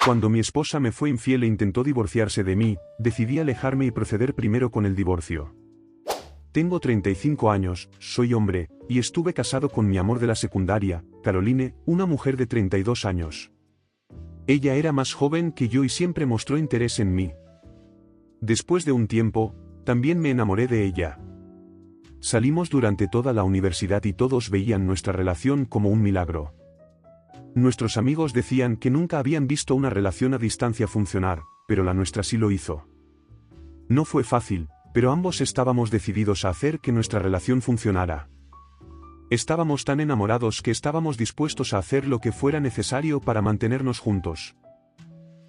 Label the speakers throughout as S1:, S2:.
S1: Cuando mi esposa me fue infiel e intentó divorciarse de mí, decidí alejarme y proceder primero con el divorcio. Tengo 35 años, soy hombre, y estuve casado con mi amor de la secundaria, Caroline, una mujer de 32 años. Ella era más joven que yo y siempre mostró interés en mí. Después de un tiempo, también me enamoré de ella. Salimos durante toda la universidad y todos veían nuestra relación como un milagro. Nuestros amigos decían que nunca habían visto una relación a distancia funcionar, pero la nuestra sí lo hizo. No fue fácil, pero ambos estábamos decididos a hacer que nuestra relación funcionara. Estábamos tan enamorados que estábamos dispuestos a hacer lo que fuera necesario para mantenernos juntos.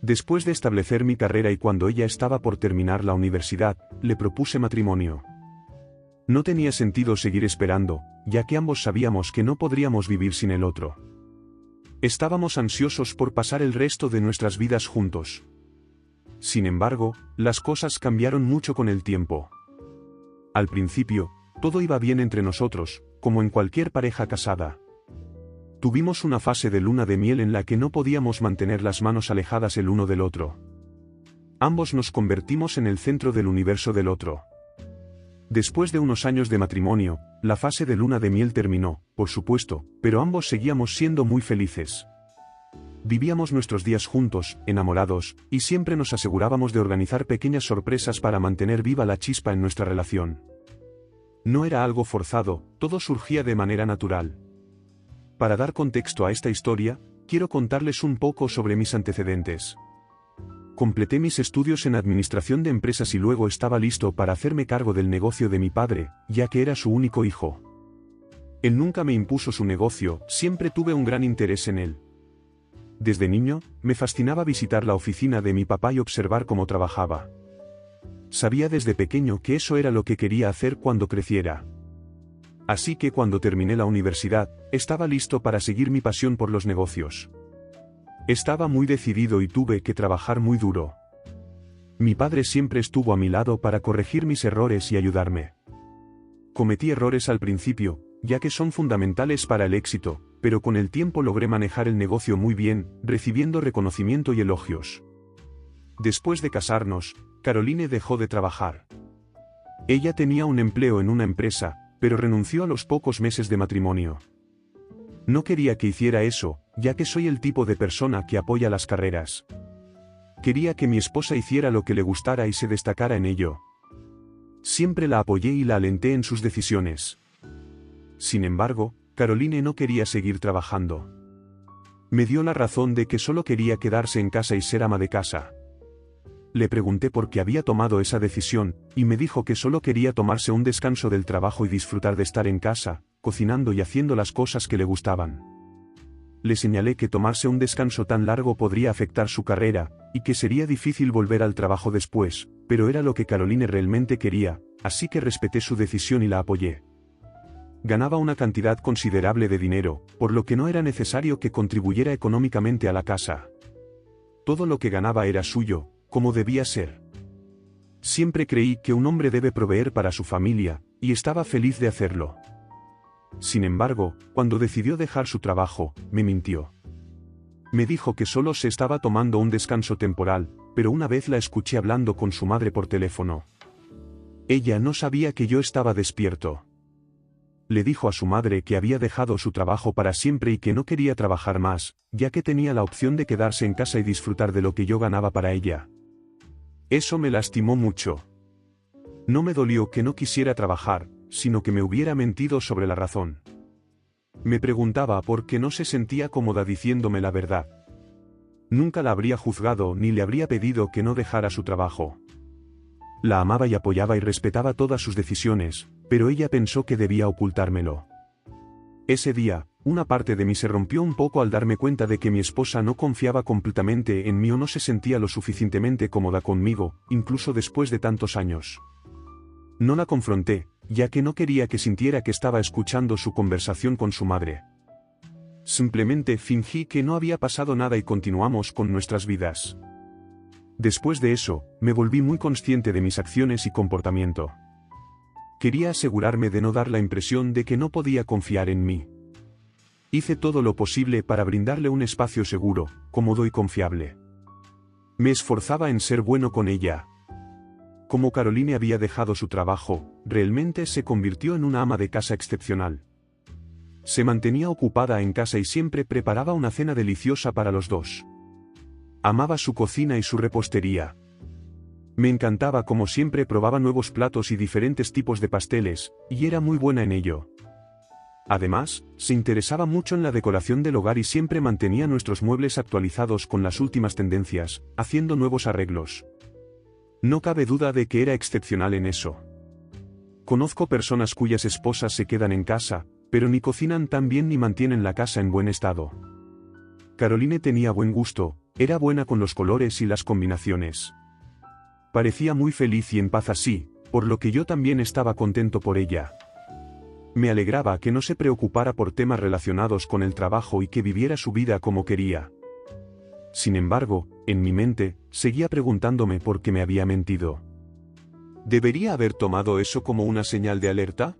S1: Después de establecer mi carrera y cuando ella estaba por terminar la universidad, le propuse matrimonio. No tenía sentido seguir esperando, ya que ambos sabíamos que no podríamos vivir sin el otro. Estábamos ansiosos por pasar el resto de nuestras vidas juntos. Sin embargo, las cosas cambiaron mucho con el tiempo. Al principio, todo iba bien entre nosotros, como en cualquier pareja casada. Tuvimos una fase de luna de miel en la que no podíamos mantener las manos alejadas el uno del otro. Ambos nos convertimos en el centro del universo del otro. Después de unos años de matrimonio, la fase de luna de miel terminó, por supuesto, pero ambos seguíamos siendo muy felices. Vivíamos nuestros días juntos, enamorados, y siempre nos asegurábamos de organizar pequeñas sorpresas para mantener viva la chispa en nuestra relación. No era algo forzado, todo surgía de manera natural. Para dar contexto a esta historia, quiero contarles un poco sobre mis antecedentes. Completé mis estudios en administración de empresas y luego estaba listo para hacerme cargo del negocio de mi padre, ya que era su único hijo. Él nunca me impuso su negocio, siempre tuve un gran interés en él. Desde niño, me fascinaba visitar la oficina de mi papá y observar cómo trabajaba. Sabía desde pequeño que eso era lo que quería hacer cuando creciera. Así que cuando terminé la universidad, estaba listo para seguir mi pasión por los negocios. Estaba muy decidido y tuve que trabajar muy duro. Mi padre siempre estuvo a mi lado para corregir mis errores y ayudarme. Cometí errores al principio, ya que son fundamentales para el éxito, pero con el tiempo logré manejar el negocio muy bien, recibiendo reconocimiento y elogios. Después de casarnos, Caroline dejó de trabajar. Ella tenía un empleo en una empresa, pero renunció a los pocos meses de matrimonio. No quería que hiciera eso, ya que soy el tipo de persona que apoya las carreras. Quería que mi esposa hiciera lo que le gustara y se destacara en ello. Siempre la apoyé y la alenté en sus decisiones. Sin embargo, Caroline no quería seguir trabajando. Me dio la razón de que solo quería quedarse en casa y ser ama de casa. Le pregunté por qué había tomado esa decisión, y me dijo que solo quería tomarse un descanso del trabajo y disfrutar de estar en casa, cocinando y haciendo las cosas que le gustaban. Le señalé que tomarse un descanso tan largo podría afectar su carrera, y que sería difícil volver al trabajo después, pero era lo que Caroline realmente quería, así que respeté su decisión y la apoyé. Ganaba una cantidad considerable de dinero, por lo que no era necesario que contribuyera económicamente a la casa. Todo lo que ganaba era suyo, como debía ser. Siempre creí que un hombre debe proveer para su familia, y estaba feliz de hacerlo. Sin embargo, cuando decidió dejar su trabajo, me mintió. Me dijo que solo se estaba tomando un descanso temporal, pero una vez la escuché hablando con su madre por teléfono. Ella no sabía que yo estaba despierto. Le dijo a su madre que había dejado su trabajo para siempre y que no quería trabajar más, ya que tenía la opción de quedarse en casa y disfrutar de lo que yo ganaba para ella. Eso me lastimó mucho. No me dolió que no quisiera trabajar, sino que me hubiera mentido sobre la razón. Me preguntaba por qué no se sentía cómoda diciéndome la verdad. Nunca la habría juzgado ni le habría pedido que no dejara su trabajo. La amaba y apoyaba y respetaba todas sus decisiones, pero ella pensó que debía ocultármelo. Ese día, una parte de mí se rompió un poco al darme cuenta de que mi esposa no confiaba completamente en mí o no se sentía lo suficientemente cómoda conmigo, incluso después de tantos años. No la confronté, ya que no quería que sintiera que estaba escuchando su conversación con su madre. Simplemente fingí que no había pasado nada y continuamos con nuestras vidas. Después de eso, me volví muy consciente de mis acciones y comportamiento. Quería asegurarme de no dar la impresión de que no podía confiar en mí. Hice todo lo posible para brindarle un espacio seguro, cómodo y confiable. Me esforzaba en ser bueno con ella. Como Caroline había dejado su trabajo, realmente se convirtió en una ama de casa excepcional. Se mantenía ocupada en casa y siempre preparaba una cena deliciosa para los dos. Amaba su cocina y su repostería. Me encantaba como siempre probaba nuevos platos y diferentes tipos de pasteles, y era muy buena en ello. Además, se interesaba mucho en la decoración del hogar y siempre mantenía nuestros muebles actualizados con las últimas tendencias, haciendo nuevos arreglos. No cabe duda de que era excepcional en eso. Conozco personas cuyas esposas se quedan en casa, pero ni cocinan tan bien ni mantienen la casa en buen estado. Caroline tenía buen gusto, era buena con los colores y las combinaciones. Parecía muy feliz y en paz así, por lo que yo también estaba contento por ella. Me alegraba que no se preocupara por temas relacionados con el trabajo y que viviera su vida como quería. Sin embargo, en mi mente, seguía preguntándome por qué me había mentido. ¿Debería haber tomado eso como una señal de alerta?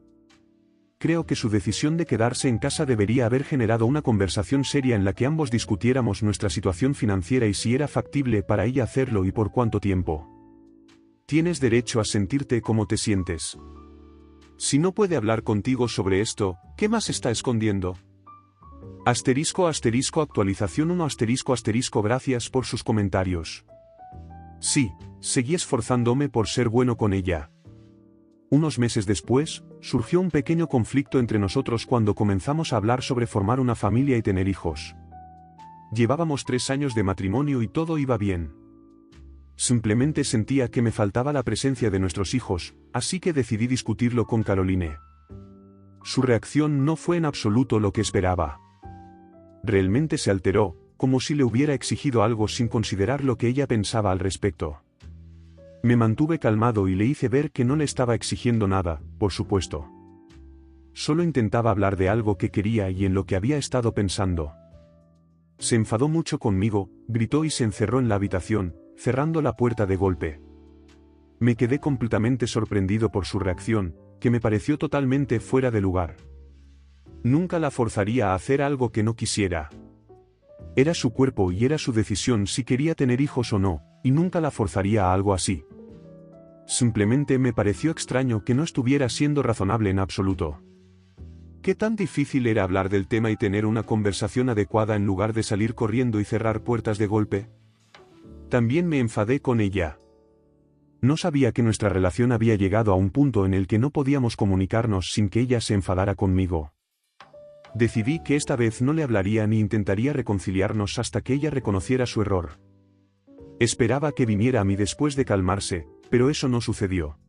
S1: Creo que su decisión de quedarse en casa debería haber generado una conversación seria en la que ambos discutiéramos nuestra situación financiera y si era factible para ella hacerlo y por cuánto tiempo. Tienes derecho a sentirte como te sientes. Si no puede hablar contigo sobre esto, ¿qué más está escondiendo? Actualización 1 gracias por sus comentarios. Sí, seguí esforzándome por ser bueno con ella. Unos meses después, surgió un pequeño conflicto entre nosotros cuando comenzamos a hablar sobre formar una familia y tener hijos. Llevábamos 3 años de matrimonio y todo iba bien. Simplemente sentía que me faltaba la presencia de nuestros hijos, así que decidí discutirlo con Caroline. Su reacción no fue en absoluto lo que esperaba. Realmente se alteró, como si le hubiera exigido algo sin considerar lo que ella pensaba al respecto. Me mantuve calmado y le hice ver que no le estaba exigiendo nada, por supuesto. Solo intentaba hablar de algo que quería y en lo que había estado pensando. Se enfadó mucho conmigo, gritó y se encerró en la habitación, cerrando la puerta de golpe. Me quedé completamente sorprendido por su reacción, que me pareció totalmente fuera de lugar. Nunca la forzaría a hacer algo que no quisiera. Era su cuerpo y era su decisión si quería tener hijos o no, y nunca la forzaría a algo así. Simplemente me pareció extraño que no estuviera siendo razonable en absoluto. ¿Qué tan difícil era hablar del tema y tener una conversación adecuada en lugar de salir corriendo y cerrar puertas de golpe? También me enfadé con ella. No sabía que nuestra relación había llegado a un punto en el que no podíamos comunicarnos sin que ella se enfadara conmigo. Decidí que esta vez no le hablaría ni intentaría reconciliarnos hasta que ella reconociera su error. Esperaba que viniera a mí después de calmarse, pero eso no sucedió.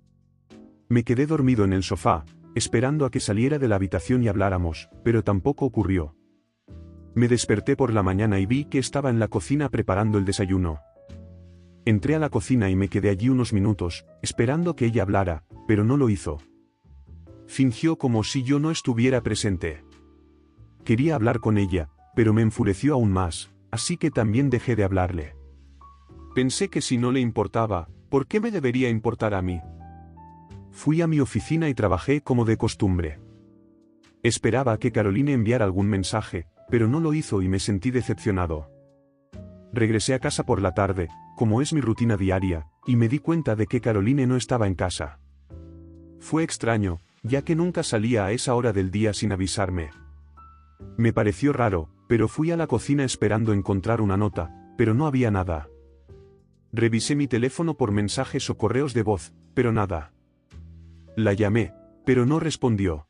S1: Me quedé dormido en el sofá, esperando a que saliera de la habitación y habláramos, pero tampoco ocurrió. Me desperté por la mañana y vi que estaba en la cocina preparando el desayuno. Entré a la cocina y me quedé allí unos minutos, esperando que ella hablara, pero no lo hizo. Fingió como si yo no estuviera presente. Quería hablar con ella, pero me enfureció aún más, así que también dejé de hablarle. Pensé que si no le importaba, ¿por qué me debería importar a mí? Fui a mi oficina y trabajé como de costumbre. Esperaba que Caroline enviara algún mensaje, pero no lo hizo y me sentí decepcionado. Regresé a casa por la tarde, como es mi rutina diaria, y me di cuenta de que Caroline no estaba en casa. Fue extraño, ya que nunca salía a esa hora del día sin avisarme. Me pareció raro, pero fui a la cocina esperando encontrar una nota, pero no había nada. Revisé mi teléfono por mensajes o correos de voz, pero nada. La llamé, pero no respondió.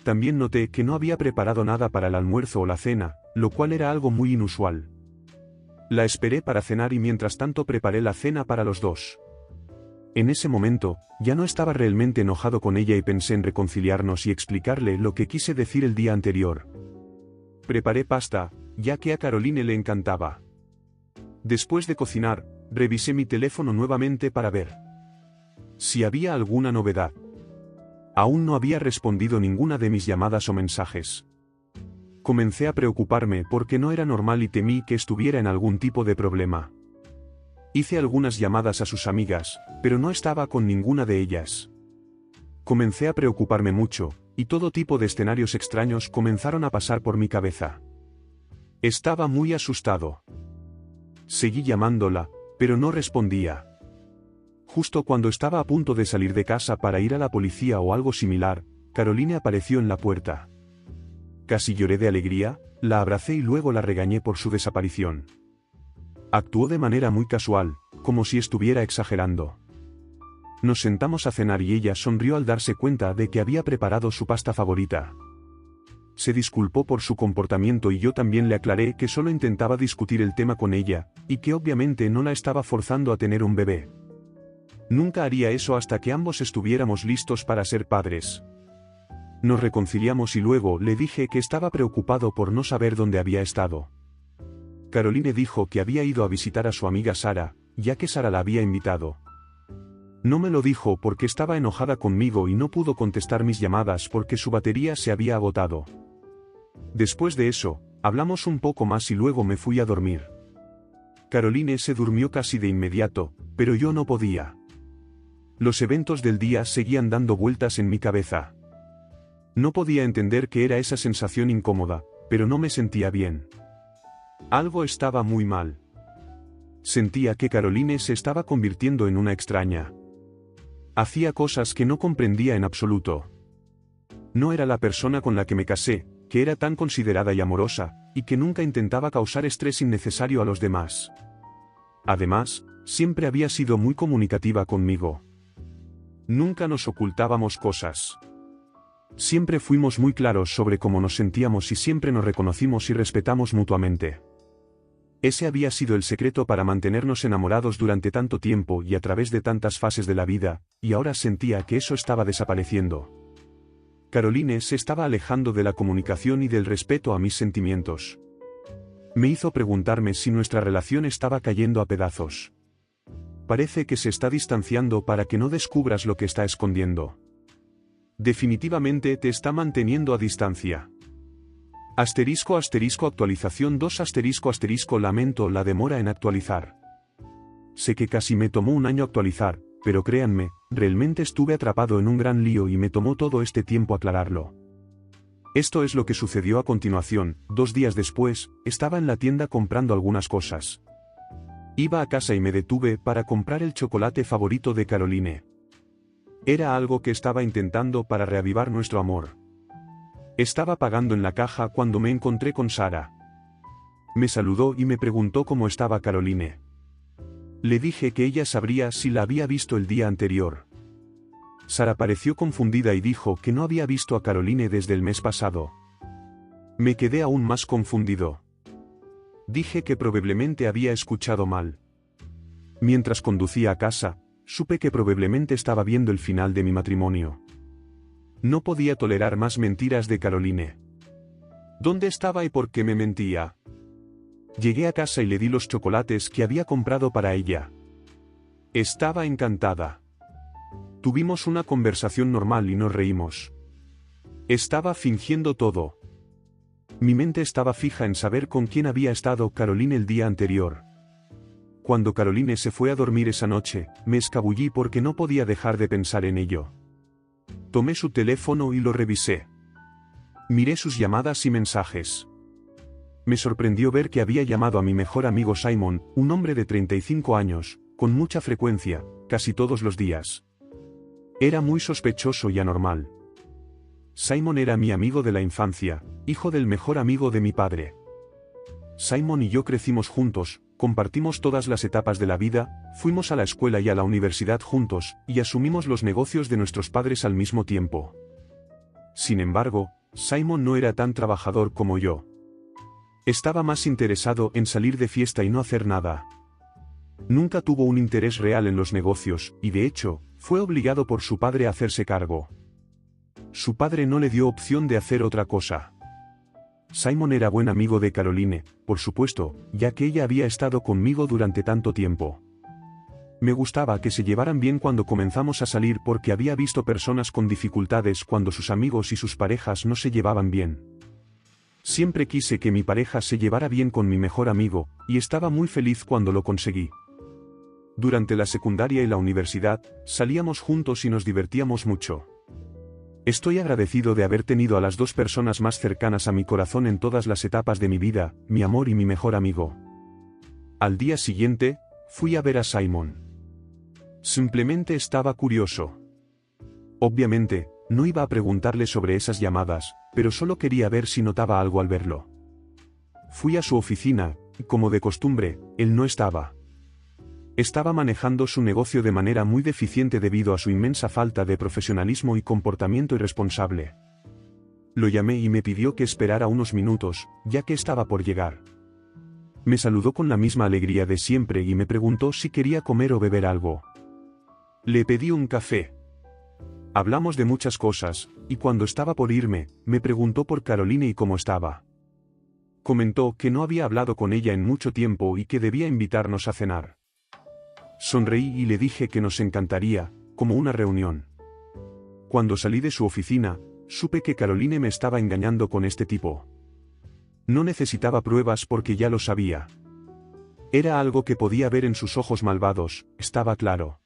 S1: También noté que no había preparado nada para el almuerzo o la cena, lo cual era algo muy inusual. La esperé para cenar y mientras tanto preparé la cena para los dos. En ese momento, ya no estaba realmente enojado con ella y pensé en reconciliarnos y explicarle lo que quise decir el día anterior. Preparé pasta, ya que a Caroline le encantaba. Después de cocinar, revisé mi teléfono nuevamente para ver si había alguna novedad. Aún no había respondido ninguna de mis llamadas o mensajes. Comencé a preocuparme porque no era normal y temí que estuviera en algún tipo de problema. Hice algunas llamadas a sus amigas, pero no estaba con ninguna de ellas. Comencé a preocuparme mucho, y todo tipo de escenarios extraños comenzaron a pasar por mi cabeza. Estaba muy asustado. Seguí llamándola, pero no respondía. Justo cuando estaba a punto de salir de casa para ir a la policía o algo similar, Caroline apareció en la puerta. Casi lloré de alegría, la abracé y luego la regañé por su desaparición. Actuó de manera muy casual, como si estuviera exagerando. Nos sentamos a cenar y ella sonrió al darse cuenta de que había preparado su pasta favorita. Se disculpó por su comportamiento y yo también le aclaré que solo intentaba discutir el tema con ella, y que obviamente no la estaba forzando a tener un bebé. Nunca haría eso hasta que ambos estuviéramos listos para ser padres. Nos reconciliamos y luego le dije que estaba preocupado por no saber dónde había estado. Caroline dijo que había ido a visitar a su amiga Sara, ya que Sara la había invitado. No me lo dijo porque estaba enojada conmigo y no pudo contestar mis llamadas porque su batería se había agotado. Después de eso, hablamos un poco más y luego me fui a dormir. Caroline se durmió casi de inmediato, pero yo no podía. Los eventos del día seguían dando vueltas en mi cabeza. No podía entender qué era esa sensación incómoda, pero no me sentía bien. Algo estaba muy mal. Sentía que Caroline se estaba convirtiendo en una extraña. Hacía cosas que no comprendía en absoluto. No era la persona con la que me casé, que era tan considerada y amorosa, y que nunca intentaba causar estrés innecesario a los demás. Además, siempre había sido muy comunicativa conmigo. Nunca nos ocultábamos cosas. Siempre fuimos muy claros sobre cómo nos sentíamos y siempre nos reconocimos y respetamos mutuamente. Ese había sido el secreto para mantenernos enamorados durante tanto tiempo y a través de tantas fases de la vida, y ahora sentía que eso estaba desapareciendo. Caroline se estaba alejando de la comunicación y del respeto a mis sentimientos. Me hizo preguntarme si nuestra relación estaba cayendo a pedazos. Parece que se está distanciando para que no descubras lo que está escondiendo. Definitivamente te está manteniendo a distancia. Actualización 2 lamento la demora en actualizar. Sé que casi me tomó un año actualizar, pero créanme, realmente estuve atrapado en un gran lío y me tomó todo este tiempo aclararlo. Esto es lo que sucedió a continuación. 2 días después, estaba en la tienda comprando algunas cosas. Iba a casa y me detuve para comprar el chocolate favorito de Caroline. Era algo que estaba intentando para reavivar nuestro amor. Estaba pagando en la caja cuando me encontré con Sara. Me saludó y me preguntó cómo estaba Caroline. Le dije que ella sabría si la había visto el día anterior. Sara pareció confundida y dijo que no había visto a Caroline desde el mes pasado. Me quedé aún más confundido. Dije que probablemente había escuchado mal. Mientras conducía a casa, supe que probablemente estaba viendo el final de mi matrimonio. No podía tolerar más mentiras de Caroline. ¿Dónde estaba y por qué me mentía? Llegué a casa y le di los chocolates que había comprado para ella. Estaba encantada. Tuvimos una conversación normal y nos reímos. Estaba fingiendo todo. Mi mente estaba fija en saber con quién había estado Caroline el día anterior. Cuando Caroline se fue a dormir esa noche, me escabullí porque no podía dejar de pensar en ello. Tomé su teléfono y lo revisé. Miré sus llamadas y mensajes. Me sorprendió ver que había llamado a mi mejor amigo Simon, un hombre de 35 años, con mucha frecuencia, casi todos los días. Era muy sospechoso y anormal. Simon era mi amigo de la infancia, hijo del mejor amigo de mi padre. Simon y yo crecimos juntos, compartimos todas las etapas de la vida, fuimos a la escuela y a la universidad juntos, y asumimos los negocios de nuestros padres al mismo tiempo. Sin embargo, Simon no era tan trabajador como yo. Estaba más interesado en salir de fiesta y no hacer nada. Nunca tuvo un interés real en los negocios, y de hecho, fue obligado por su padre a hacerse cargo. Su padre no le dio opción de hacer otra cosa. Simon era buen amigo de Caroline, por supuesto, ya que ella había estado conmigo durante tanto tiempo. Me gustaba que se llevaran bien cuando comenzamos a salir porque había visto personas con dificultades cuando sus amigos y sus parejas no se llevaban bien. Siempre quise que mi pareja se llevara bien con mi mejor amigo, y estaba muy feliz cuando lo conseguí. Durante la secundaria y la universidad, salíamos juntos y nos divertíamos mucho. Estoy agradecido de haber tenido a las dos personas más cercanas a mi corazón en todas las etapas de mi vida, mi amor y mi mejor amigo. Al día siguiente, Fui a ver a Simon. Simplemente estaba curioso. Obviamente, no iba a preguntarle sobre esas llamadas, pero solo quería ver si notaba algo al verlo. Fui a su oficina, y como de costumbre, él no estaba. Estaba manejando su negocio de manera muy deficiente debido a su inmensa falta de profesionalismo y comportamiento irresponsable. Lo llamé y me pidió que esperara unos minutos, ya que estaba por llegar. Me saludó con la misma alegría de siempre y me preguntó si quería comer o beber algo. Le pedí un café. Hablamos de muchas cosas, y cuando estaba por irme, me preguntó por Caroline y cómo estaba. Comentó que no había hablado con ella en mucho tiempo y que debía invitarnos a cenar. Sonreí y le dije que nos encantaría, como una reunión. Cuando salí de su oficina, supe que Caroline me estaba engañando con este tipo. No necesitaba pruebas porque ya lo sabía. Era algo que podía ver en sus ojos malvados, estaba claro.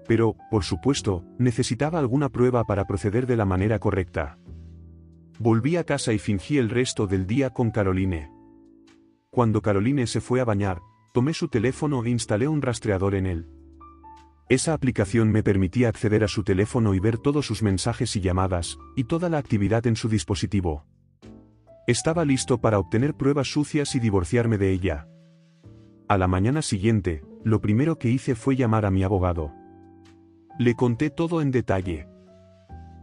S1: Pero, por supuesto, necesitaba alguna prueba para proceder de la manera correcta. Volví a casa y fingí el resto del día con Caroline. Cuando Caroline se fue a bañar, tomé su teléfono e instalé un rastreador en él. Esa aplicación me permitía acceder a su teléfono y ver todos sus mensajes y llamadas, y toda la actividad en su dispositivo. Estaba listo para obtener pruebas sucias y divorciarme de ella. A la mañana siguiente, lo primero que hice fue llamar a mi abogado. Le conté todo en detalle.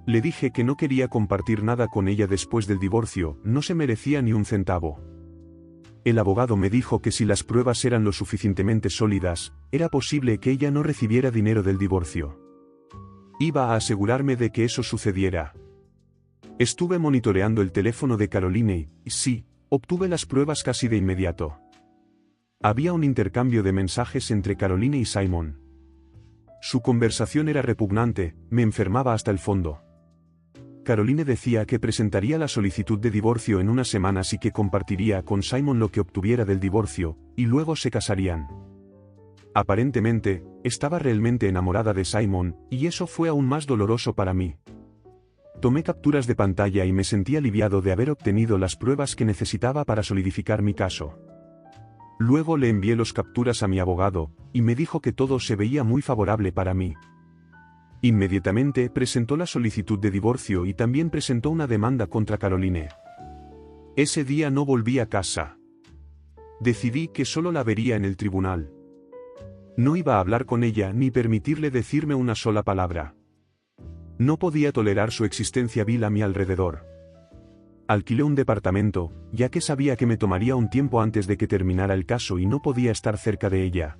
S1: Le dije que no quería compartir nada con ella después del divorcio, no se merecía ni un centavo. El abogado me dijo que si las pruebas eran lo suficientemente sólidas, era posible que ella no recibiera dinero del divorcio. Iba a asegurarme de que eso sucediera. Estuve monitoreando el teléfono de Caroline y sí, obtuve las pruebas casi de inmediato. Había un intercambio de mensajes entre Caroline y Simon. Su conversación era repugnante, me enfermaba hasta el fondo. Caroline decía que presentaría la solicitud de divorcio en unas semanas y que compartiría con Simon lo que obtuviera del divorcio, y luego se casarían. Aparentemente, estaba realmente enamorada de Simon, y eso fue aún más doloroso para mí. Tomé capturas de pantalla y me sentí aliviado de haber obtenido las pruebas que necesitaba para solidificar mi caso. Luego le envié las capturas a mi abogado, y me dijo que todo se veía muy favorable para mí. Inmediatamente presentó la solicitud de divorcio y también presentó una demanda contra Caroline. Ese día no volví a casa. Decidí que solo la vería en el tribunal. No iba a hablar con ella ni permitirle decirme una sola palabra. No podía tolerar su existencia vil a mi alrededor. Alquilé un departamento, ya que sabía que me tomaría un tiempo antes de que terminara el caso y no podía estar cerca de ella.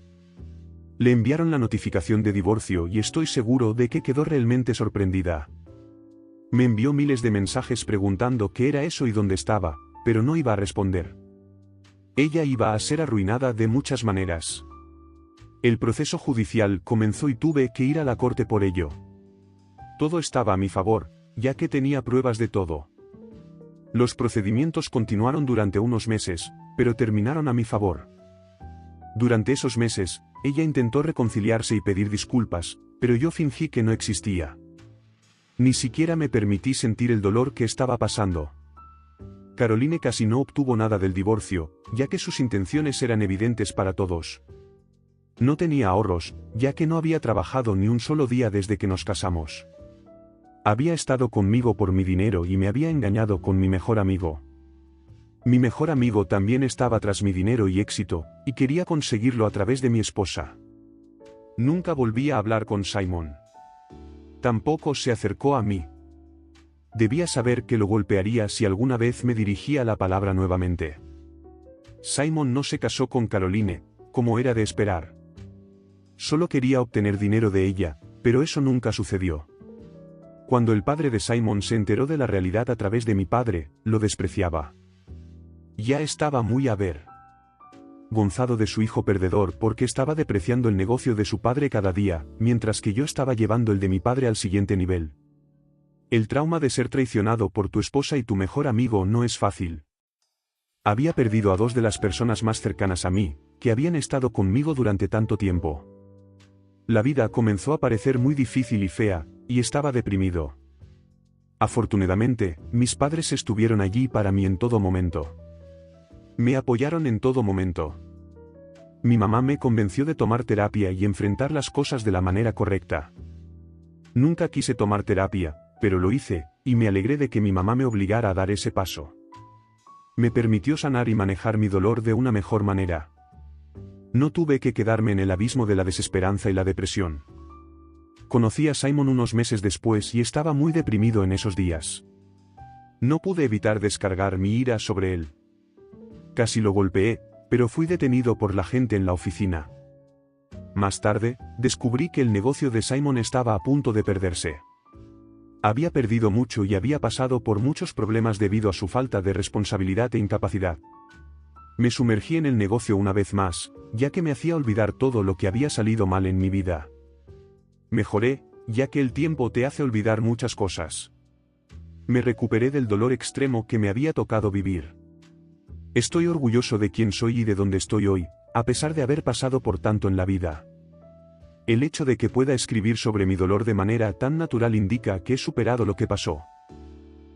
S1: Le enviaron la notificación de divorcio y estoy seguro de que quedó realmente sorprendida. Me envió miles de mensajes preguntando qué era eso y dónde estaba, pero no iba a responder. Ella iba a ser arruinada de muchas maneras. El proceso judicial comenzó y tuve que ir a la corte por ello. Todo estaba a mi favor, ya que tenía pruebas de todo. Los procedimientos continuaron durante unos meses, pero terminaron a mi favor. Durante esos meses, ella intentó reconciliarse y pedir disculpas, pero yo fingí que no existía. Ni siquiera me permití sentir el dolor que estaba pasando. Caroline casi no obtuvo nada del divorcio, ya que sus intenciones eran evidentes para todos. No tenía ahorros, ya que no había trabajado ni un solo día desde que nos casamos. Había estado conmigo por mi dinero y me había engañado con mi mejor amigo. Mi mejor amigo también estaba tras mi dinero y éxito, y quería conseguirlo a través de mi esposa. Nunca volví a hablar con Simon. Tampoco se acercó a mí. Debía saber que lo golpearía si alguna vez me dirigía la palabra nuevamente. Simon no se casó con Caroline, como era de esperar. Solo quería obtener dinero de ella, pero eso nunca sucedió. Cuando el padre de Simon se enteró de la realidad a través de mi padre, lo despreciaba. Ya estaba muy avergonzado de su hijo perdedor porque estaba depreciando el negocio de su padre cada día, mientras que yo estaba llevando el de mi padre al siguiente nivel. El trauma de ser traicionado por tu esposa y tu mejor amigo no es fácil. Había perdido a dos de las personas más cercanas a mí, que habían estado conmigo durante tanto tiempo. La vida comenzó a parecer muy difícil y fea, y estaba deprimido. Afortunadamente, mis padres estuvieron allí para mí en todo momento. Me apoyaron en todo momento. Mi mamá me convenció de tomar terapia y enfrentar las cosas de la manera correcta. Nunca quise tomar terapia, pero lo hice, y me alegré de que mi mamá me obligara a dar ese paso. Me permitió sanar y manejar mi dolor de una mejor manera. No tuve que quedarme en el abismo de la desesperanza y la depresión. Conocí a Simon unos meses después y estaba muy deprimido en esos días. No pude evitar descargar mi ira sobre él. Casi lo golpeé, pero fui detenido por la gente en la oficina. Más tarde, descubrí que el negocio de Simon estaba a punto de perderse. Había perdido mucho y había pasado por muchos problemas debido a su falta de responsabilidad e incapacidad. Me sumergí en el negocio una vez más, ya que me hacía olvidar todo lo que había salido mal en mi vida. Mejoré, ya que el tiempo te hace olvidar muchas cosas. Me recuperé del dolor extremo que me había tocado vivir. Estoy orgulloso de quién soy y de dónde estoy hoy, a pesar de haber pasado por tanto en la vida. El hecho de que pueda escribir sobre mi dolor de manera tan natural indica que he superado lo que pasó.